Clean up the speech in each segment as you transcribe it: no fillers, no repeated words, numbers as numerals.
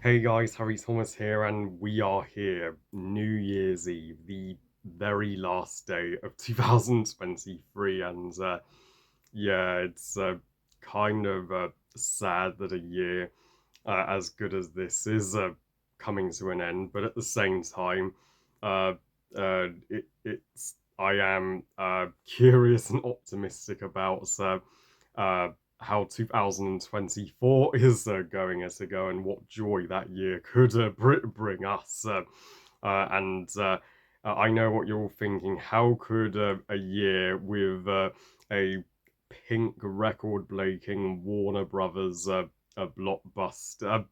Hey guys, Harry Thomas here, and we are here, New Year's Eve, the very last day of 2023, and yeah, it's kind of sad that a year as good as this is coming to an end, but at the same time, uh, it's I am curious and optimistic about uh, how 2024 is going as to go and what joy that year could bring us. And I know what you're all thinking. How could a year with a pink record breaking Warner Brothers a blockbuster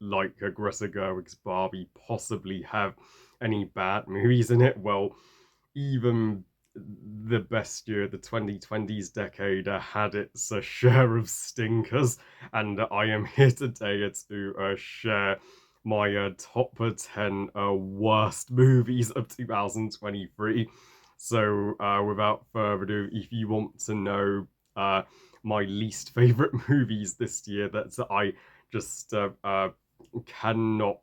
like Greta Gerwig's Barbie possibly have any bad movies in it? Well, even the best year, the 2020s decade, had its share of stinkers, and I am here today to share my top 10 worst movies of 2023. So, without further ado, if you want to know uh, my least favorite movies this year that I just cannot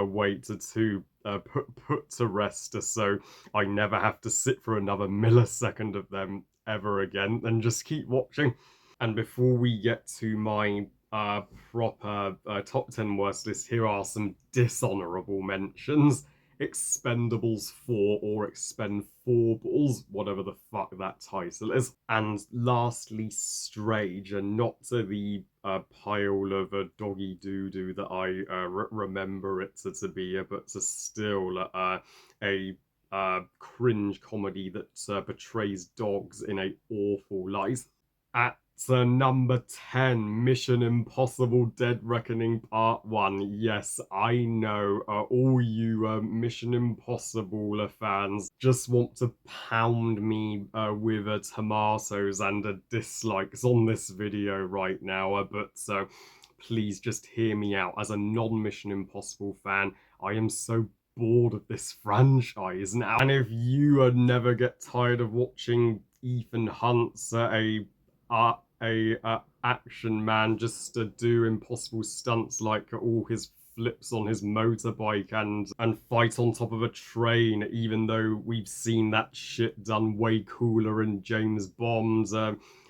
wait to put to rest, so I never have to sit for another millisecond of them ever again, and just keep watching. And before we get to my proper top 10 worst list, here are some dishonorable mentions. Expendables 4 or Expend 4 Balls, whatever the fuck that title is. And lastly, Strage, and not to the pile of doggy doo doo that I remember it to be, but to still a cringe comedy that portrays dogs in a awful light. At number 10, Mission Impossible Dead Reckoning Part 1. Yes, I know all you Mission Impossible fans just want to pound me with tomatoes and dislikes on this video right now, but please just hear me out. As a non-Mission Impossible fan, I am so bored of this franchise now. And if you never get tired of watching Ethan Hunt's a action man just to do impossible stunts like all his flips on his motorbike and fight on top of a train, even though we've seen that shit done way cooler in James Bond.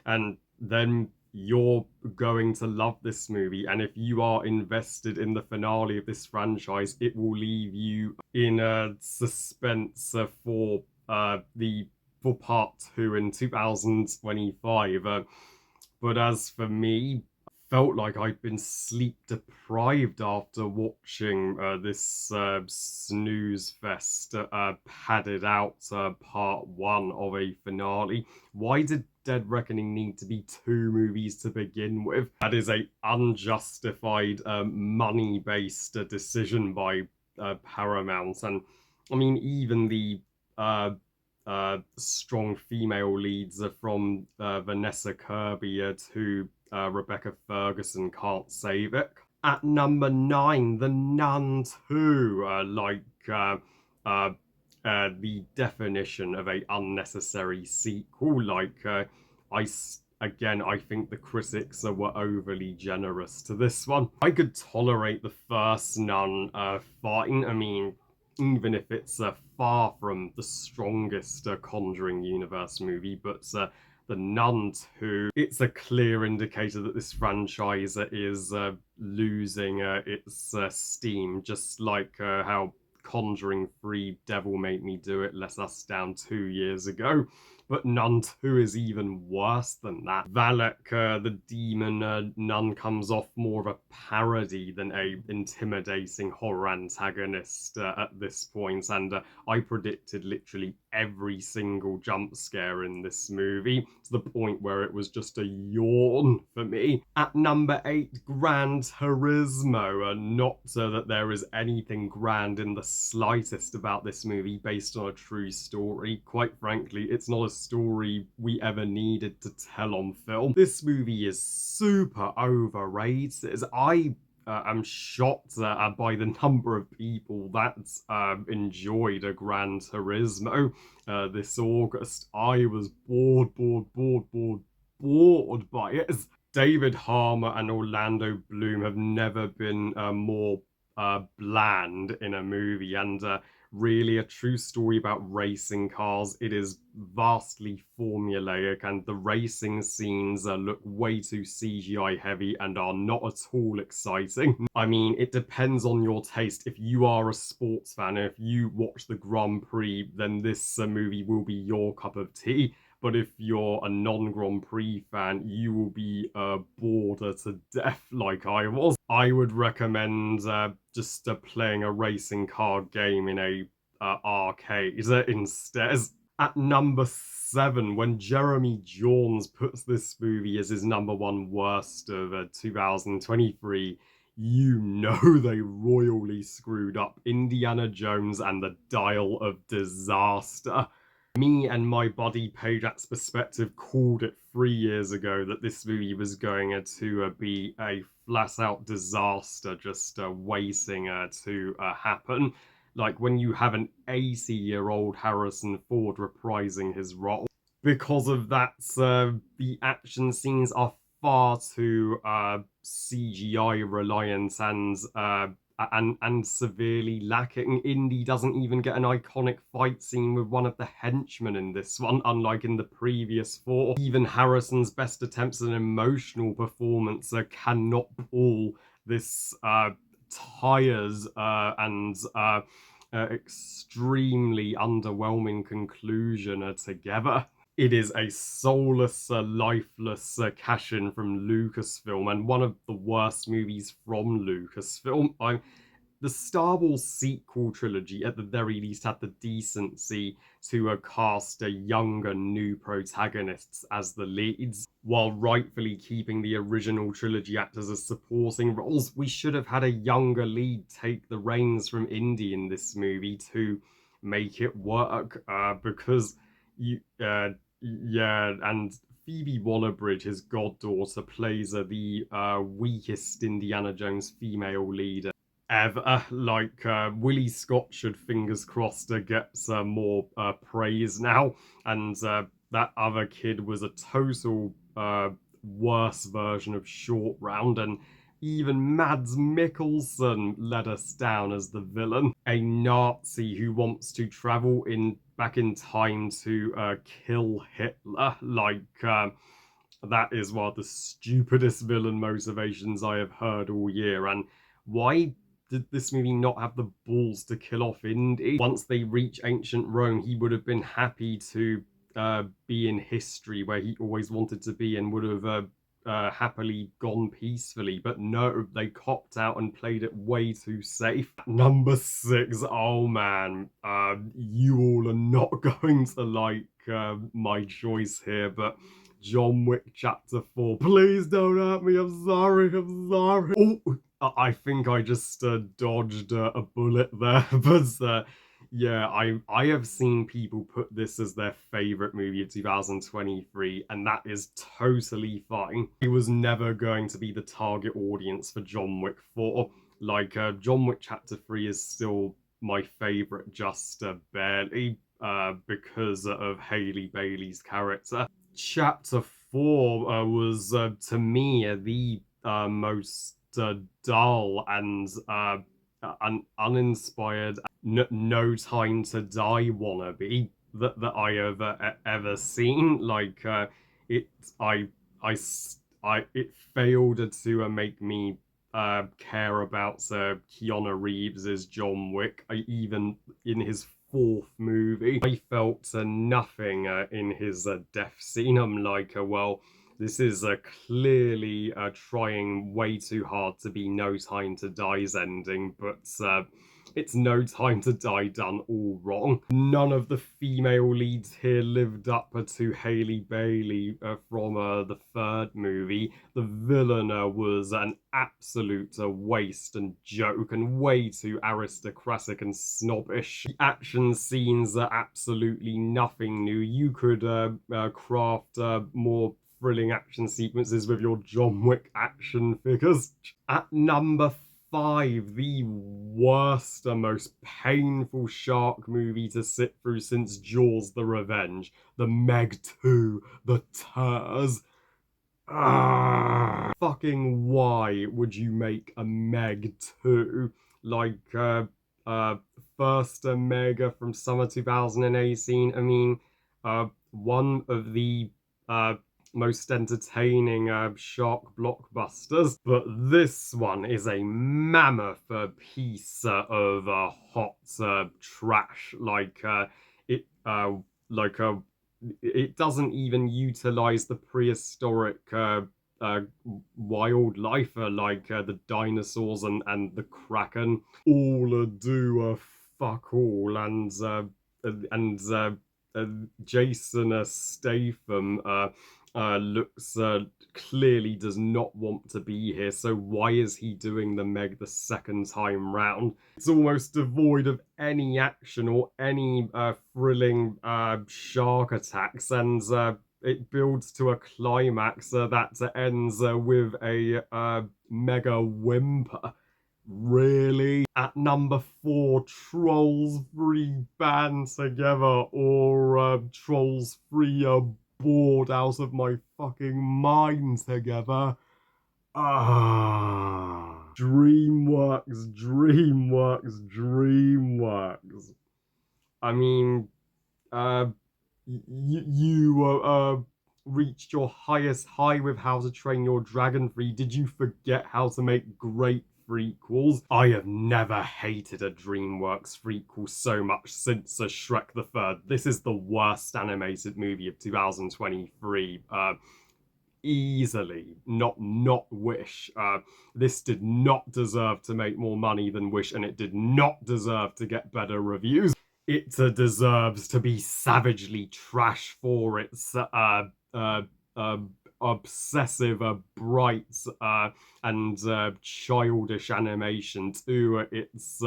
And then you're going to love this movie, and if you are invested in the finale of this franchise, it will leave you in suspense the for part two in 2025. But as for me, felt like I'd been sleep deprived after watching this snooze fest padded out part one of a finale. Why did Dead Reckoning need to be two movies to begin with? That is a unjustified money-based decision by Paramount, and I mean even the strong female leads from Vanessa Kirby to Rebecca Ferguson can't save it. At number 9, The Nun 2, uh, the definition of a unnecessary sequel. I think the critics were overly generous to this one. I could tolerate the first Nun fine. I mean, even if it's far from the strongest Conjuring universe movie, but The Nun 2, it's a clear indicator that this franchise is losing its steam, just like how Conjuring 3 Devil Made Me Do It let us down 2 years ago. But Nun 2 is even worse than that. Valak, the demon nun, comes off more of a parody than a intimidating horror antagonist at this point, and I predicted literally every single jump scare in this movie to the point where it was just a yawn for me. At number 8, Gran Turismo. Not that there is anything grand in the slightest about this movie based on a true story. Quite frankly, it's not a story we ever needed to tell on film. This movie is super overrated. I'm shocked by the number of people that enjoyed a Gran Turismo this August. I was bored by it. David Harbour and Orlando Bloom have never been more bland in a movie, and really a true story about racing cars. It is vastly formulaic, and the racing scenes look way too CGI heavy and are not at all exciting. I mean, it depends on your taste. If you are a sports fan, if you watch the Grand Prix, then this movie will be your cup of tea. But if you're a non-Grand Prix fan, you will be bored to death like I was. I would recommend just playing a racing car game in a arcade instead. At number 7, when Jeremy Jahns puts this movie as his number one worst of 2023, you know they royally screwed up Indiana Jones and the Dial of Disaster. Me and my buddy Pajat's Perspective called it 3 years ago that this movie was going to be a flat out disaster, just waiting to happen. Like when you have an 80-year-old Harrison Ford reprising his role. Because of that, the action scenes are far too CGI reliant and severely lacking. Indy doesn't even get an iconic fight scene with one of the henchmen in this one, unlike in the previous 4. Even Harrison's best attempts at an emotional performance cannot pull this tires and extremely underwhelming conclusion together. It is a soulless, lifeless cash-in from Lucasfilm, and one of the worst movies from Lucasfilm. The Star Wars sequel trilogy, at the very least, had the decency to cast younger, new protagonists as the leads, while rightfully keeping the original trilogy actors as supporting roles. We should have had a younger lead take the reins from Indy in this movie to make it work, because you yeah, and Phoebe Waller-Bridge, his goddaughter, plays the weakest Indiana Jones female lead ever. Like, Willie Scott should, fingers crossed, get more praise now. And that other kid was a total worse version of Short Round, and even Mads Mikkelsen let us down as the villain. A Nazi who wants to travel back in time to kill Hitler. Like, that is one of the stupidest villain motivations I have heard all year. And why did this movie not have the balls to kill off Indy? Once they reach ancient Rome, he would have been happy to be in history where he always wanted to be, and would have happily gone peacefully. But no, they copped out and played it way too safe. Number 6, oh man, you all are not going to like my choice here, but John Wick Chapter 4. Please don't hurt me, I'm sorry, I'm sorry. Oh, I think I just dodged a bullet there, but yeah, I have seen people put this as their favorite movie of 2023, and that is totally fine. It was never going to be the target audience for John Wick 4. Like, John Wick Chapter 3 is still my favorite, just barely, because of Hailey Bailey's character. Chapter 4 was, to me, the most dull and uninspired, No Time to Die wannabe that I have ever seen. Like, it, I, it failed to make me care about Keanu Reeves as John Wick. Even in his 4th movie, I felt nothing in his death scene. I'm like, well, this is clearly trying way too hard to be No Time to Die's ending, but it's No Time to Die done all wrong. None of the female leads here lived up to Hailey Bailey from the 3rd movie. The villain was an absolute waste and joke, and way too aristocratic and snobbish. The action scenes are absolutely nothing new. You could craft more thrilling action sequences with your John Wick action figures. At number 5, the worst and most painful shark movie to sit through since Jaws: The Revenge, The Meg 2, The Turs. Fucking why would you make a Meg 2? Like, uh, first a Mega from summer 2018. I mean, one of the uh, most entertaining shark blockbusters, but this one is a mammoth piece of hot trash. It, like it doesn't even utilize the prehistoric uh, wildlife like the dinosaurs and the kraken. All do fuck all, and uh, Jason Statham looks clearly does not want to be here. So why is he doing the Meg the second time round? It's almost devoid of any action or any thrilling shark attacks, and it builds to a climax that ends with a mega whimper. Really? At number 4, Trolls 3 band together, or Trolls 3 bored out of my fucking mind together. DreamWorks, DreamWorks, DreamWorks. I mean, uh, you reached your highest high with How to Train Your Dragon 3. Did you forget how to make great prequels? I have never hated a DreamWorks prequel so much since Shrek the Third. This is the worst animated movie of 2023. Easily, not Wish. This did not deserve to make more money than Wish, and it did not deserve to get better reviews. It deserves to be savagely trash for its uh, obsessive, bright, and childish animation to its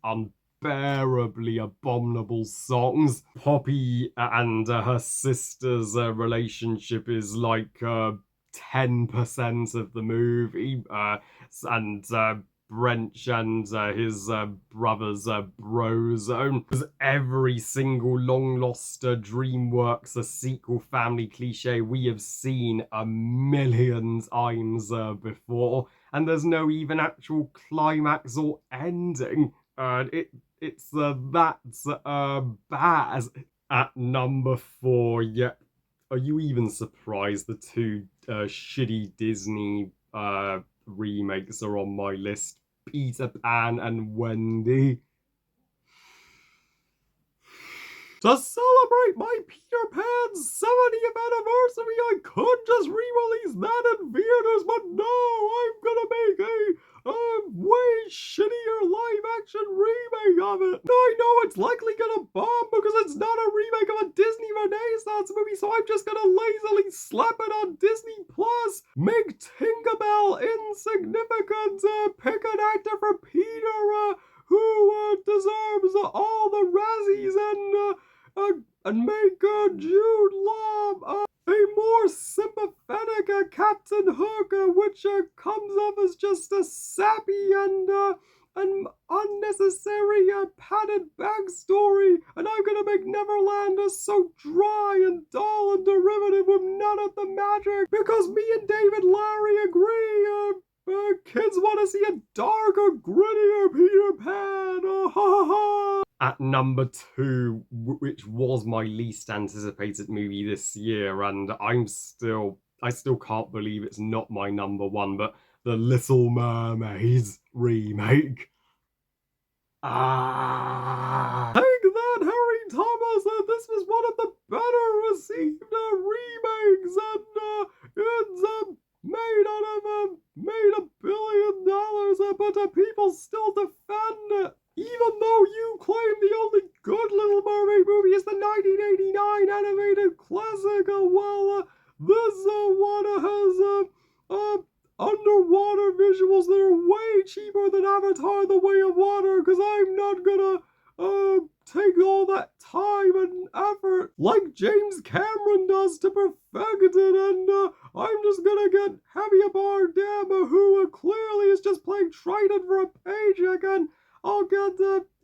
unbearably abominable songs. Poppy and her sister's relationship is like 10% of the movie, and Brench and his brother's brozone. Because every single long lost DreamWorks sequel family cliche we have seen a million times before, and there's no even actual climax or ending. It's that bad. At number 4, yeah. Are you even surprised the two shitty Disney remakes are on my list? Peter Pan and Wendy. To celebrate my Peter Pan's 70th anniversary, I could just re-release that in theaters, but no, I'm gonna make a way shittier live-action remake of it. I know it's likely gonna bomb because it's not a remake of a Disney Renaissance movie, so I'm just gonna lazily slap it on Disney Plus. Make Tinkerbell insignificant. Pick an actor for Peter who deserves all the Razzies, and make Jude Law a more sympathetic Captain Hook, which comes off as just a sappy and an unnecessary padded backstory. And I'm gonna make Neverland so dry and dull and derivative with none of the magic, because me and David Larry agree. Kids want to see a darker, grittier Peter Pan. At number 2, which was my least anticipated movie this year, and I still can't believe it's not my number 1, but The Little Mermaids remake. Take that, Harry Thomas! This was one of the better received remakes, and it's made $1 billion, but people still defend it. Even though you claim the only good Little Mermaid movie is the 1989 animated classic, this one has underwater visuals that are way cheaper than Avatar: The Way of Water, because I'm not gonna take all that time and effort like James Cameron does to perfect it, and I'm just gonna get Javier Bardem, who clearly is just playing Triton for a paycheck, and I'll get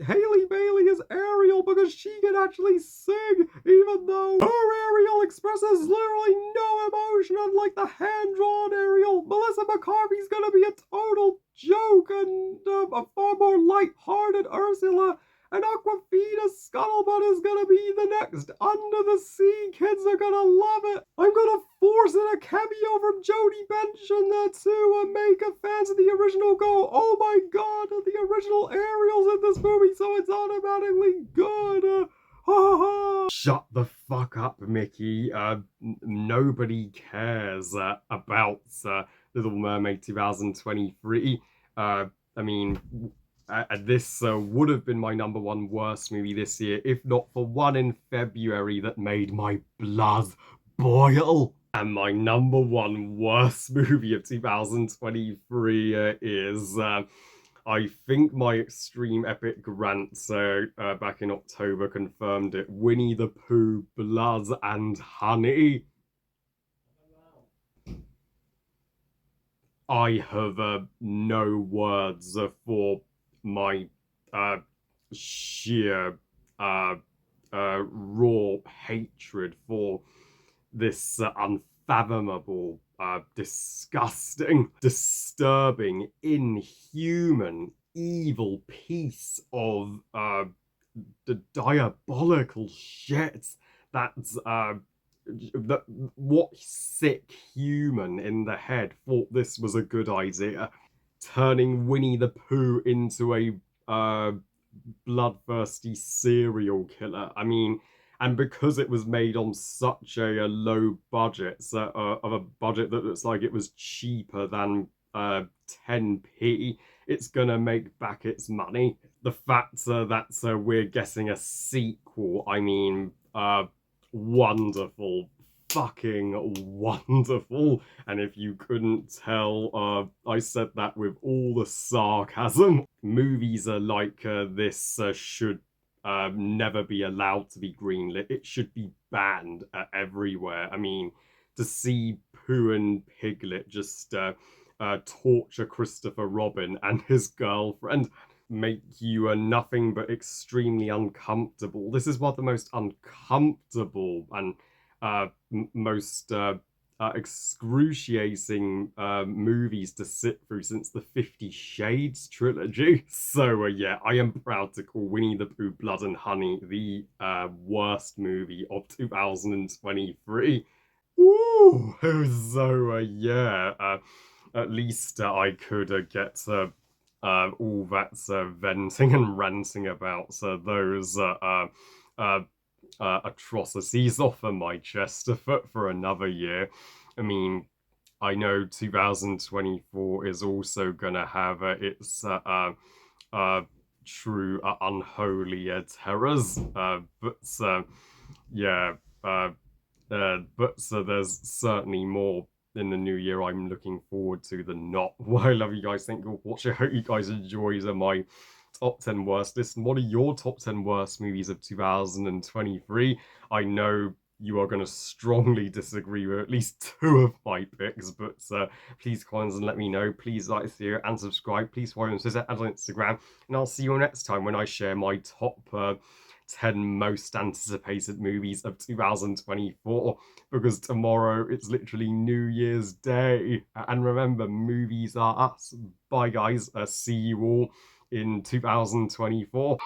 Haley Bailey as Ariel because she can actually sing, even though her Ariel expresses literally no emotion, unlike the hand-drawn Ariel. Melissa McCarthy's gonna be a total joke and a far more light-hearted Ursula. And Aquafina's Scuttlebutt is gonna be the next Under the Sea. Kids are gonna love it. I'm gonna force in a cameo from Jodie Bench to make fans of the original go, oh my god, the original Ariel's in this movie, so it's automatically good. Ha ha! Shut the fuck up, Mickey. Nobody cares about Little Mermaid 2023. I mean, this would have been my number one worst movie this year, if not for one in February that made my blood boil. And my number one worst movie of 2023 is, I think my Extreme Epic rant back in October confirmed it, Winnie the Pooh, Blood and Honey. I have no words for my sheer raw hatred for this unfathomable, disgusting, disturbing, inhuman, evil piece of the diabolical shit that's what sick human in the head thought this was a good idea, turning Winnie the Pooh into a bloodthirsty serial killer. I mean, and because it was made on such a low budget, of a budget that looks like it was cheaper than 10p, it's gonna make back its money. The fact that we're getting a sequel, I mean, wonderful, fucking wonderful. And if you couldn't tell, I said that with all the sarcasm. Movies are like this should never be allowed to be greenlit. It should be banned everywhere. I mean, to see Pooh and Piglet just torture Christopher Robin and his girlfriend, make you nothing but extremely uncomfortable. This is one of the most uncomfortable and most excruciating movies to sit through since the 50 Shades trilogy. So yeah, I am proud to call Winnie the Pooh, Blood and Honey the worst movie of 2023. Ooh, so yeah, at least I could get all that's venting and ranting about those atrocities off of my chest for another year. I mean, I know 2024 is also gonna have its true unholy terrors, but yeah, but there's certainly more in the new year I'm looking forward to than not. Well, I love you guys. Thank you for watching. I hope you guys enjoyed my top 10 worst list. And what are your top 10 worst movies of 2023? I know you are going to strongly disagree with at least two of my picks, but please comment and let me know. Please like this video and subscribe. Please follow me on Twitter and on Instagram. And I'll see you next time when I share my top 10 most anticipated movies of 2024, because tomorrow it's literally New Year's Day. And remember, movies are us. Bye, guys. See you all in 2024.